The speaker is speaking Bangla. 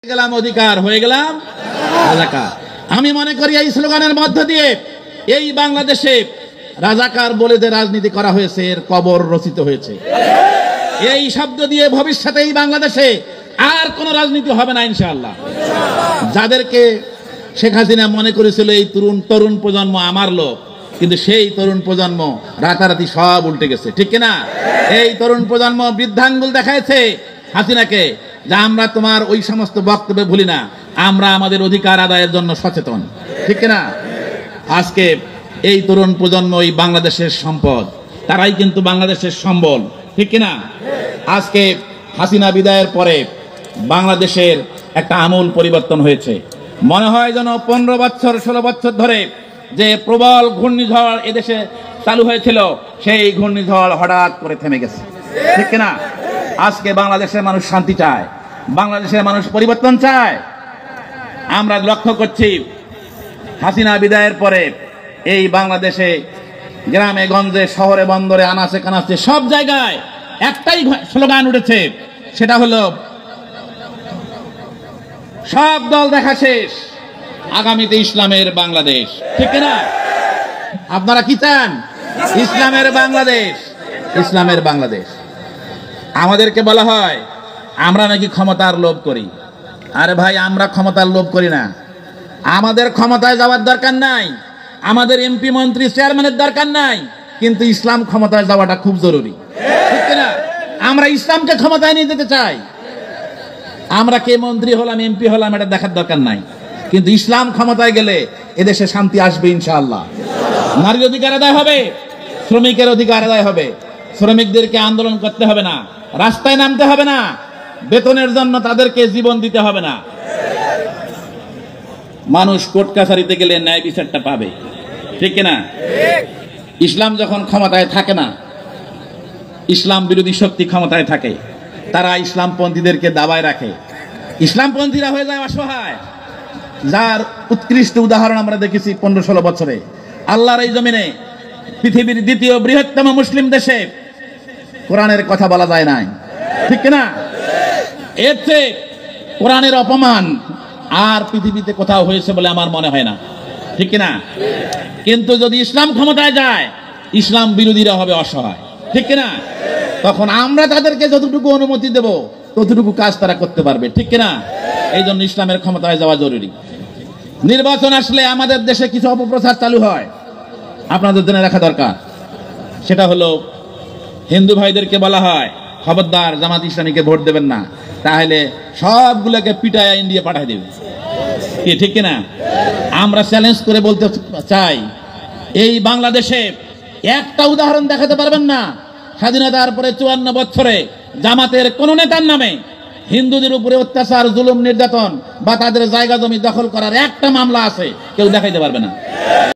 গেলাম অধিকার হয়ে গেলাম রাজাকার। আমি মনে করি এই স্লোগানের মধ্য দিয়ে এই বাংলাদেশে রাজাকার বলে যে রাজনীতি করা হয়েছে এর কবর রচিত হয়েছে। এই শব্দ দিয়ে ভবিষ্যতে এই বাংলাদেশে আর কোন রাজনীতি হবে না ইনশাআল্লাহ। যাদেরকে শেখ হাসিনা মনে করেছিল এই তরুণ প্রজন্ম আমার লোক, কিন্তু সেই তরুণ প্রজন্ম রাতারাতি সব উল্টে গেছে, ঠিক কিনা? এই তরুণ প্রজন্ম বৃদ্ধাঙ্গুল দেখাইছে হাসিনাকে যে আমরা তোমার ওই সমস্ত বক্তব্য ভুলি না, আমরা আমাদের অধিকার আদায়ের জন্য সচেতন, ঠিক কিনা? আজকে এই তরুণ প্রজন্ম এই বাংলাদেশের সম্পদ, তারাই কিন্তু বাংলাদেশের সম্বল, ঠিক কিনা? আজকে হাসিনা বিদায়ের পরে বাংলাদেশের একটা আমূল পরিবর্তন হয়েছে। মনে হয় যেন 15 বছর 16 বছর ধরে যে প্রবল ঘূর্ণিঝড় এদেশে চালু হয়েছিল সেই ঘূর্ণিঝড় হঠাৎ করে থেমে গেছে, ঠিক কিনা? আজকে বাংলাদেশের মানুষ শান্তি চায়, বাংলাদেশের মানুষ পরিবর্তন চায়। আমরা লক্ষ্য করছি হাসিনা বিদায়ের পরে এই বাংলাদেশে গ্রামে গঞ্জে শহরে বন্দরে আনাচে কানাচে সব জায়গায় একটাই স্লোগান উঠেছে, সেটা হলো সব দল দেখা শেষ, আগামীতে ইসলামের বাংলাদেশ, ঠিক না? আপনারা কি চান? ইসলামের বাংলাদেশ, ইসলামের বাংলাদেশ। আমাদেরকে বলা হয় আমরা নাকি ক্ষমতার লোভ করি। আরে ভাই, আমরা ক্ষমতার লোভ করি না। আমাদের ক্ষমতায় যাওয়ার দরকার নাই, আমাদের এমপি মন্ত্রী চেয়ারম্যানের দরকার নাই, কিন্তু ইসলাম ক্ষমতায় যাওয়াটা খুব জরুরি, ঠিক না? আমরা ইসলামকে ক্ষমতায় নিয়ে যেতে চাই। আমরা কে মন্ত্রী হলাম এমপি হলাম এটা দেখার দরকার নাই, কিন্তু ইসলাম ক্ষমতায় গেলে এদেশে শান্তি আসবে ইনশাআল্লাহ। নারীর অধিকার আদায় হবে, শ্রমিকের অধিকার আদায় হবে, শ্রমিকদেরকে আন্দোলন করতে হবে না, রাস্তায় নামতে হবে না, বেতনের জন্য তাদেরকে জীবন দিতে হবে না। মানুষ কোর্ট কাছারিতে গেলে ন্যায় বিচারটা পাবে, ঠিক কিনা? ইসলাম যখন ক্ষমতায় থাকে না, ইসলাম বিরোধী শক্তি ক্ষমতায় থাকে, তারা ইসলামপন্থীদেরকে দাবায় রাখে, ইসলামপন্থীরা হয়ে যায় অসহায়। যার উৎকৃষ্ট উদাহরণ আমরা দেখেছি 15-16 বছরে আল্লাহর এই জমিনে, পৃথিবীর দ্বিতীয় বৃহত্তম মুসলিম দেশে কোরআনের কথা বলা যায় নাই, ঠিক কিনা? এর চেয়ে কোরআনের অপমান আর পৃথিবীতে কোথাও হয়েছে বলে আমার মনে হয় না, ঠিক কিনা? কিন্তু যদি ইসলাম ক্ষমতায় যায় ইসলাম বিরোধীরা হবে অসহায়, ঠিক কিনা? তখন আমরা তাদেরকে যতটুকু অনুমতি দেব ততটুকু কাজ তারা করতে পারবে, ঠিক কিনা? এই জন্য ইসলামের ক্ষমতায় যাওয়া জরুরি। নির্বাচন আসলে আমাদের দেশে কিছু অপপ্রচার চালু হয়, আপনাদের জেনে রাখা দরকার। সেটা হলো হিন্দু ভাইদেরকে বলা হয় খবরদার জামাত ইসলামীকে ভোট দেবেন না, তাহলে সবগুলোকে পিটায় ইন্ডিয়া পাঠায় দেবে, কি ঠিক কিনা? আমরা চ্যালেঞ্জ করে বলতে চাই, এই বাংলাদেশে একটা উদাহরণ দেখাতে পারবেন না স্বাধীনতার পরে 54 বছরে জামাতের কোন নেতার নামে হিন্দুদের উপরে অত্যাচার, জুলুম, নির্যাতন বা তাদের জায়গা জমি দখল করার একটা মামলা আছে, কেউ দেখাইতে পারবে না।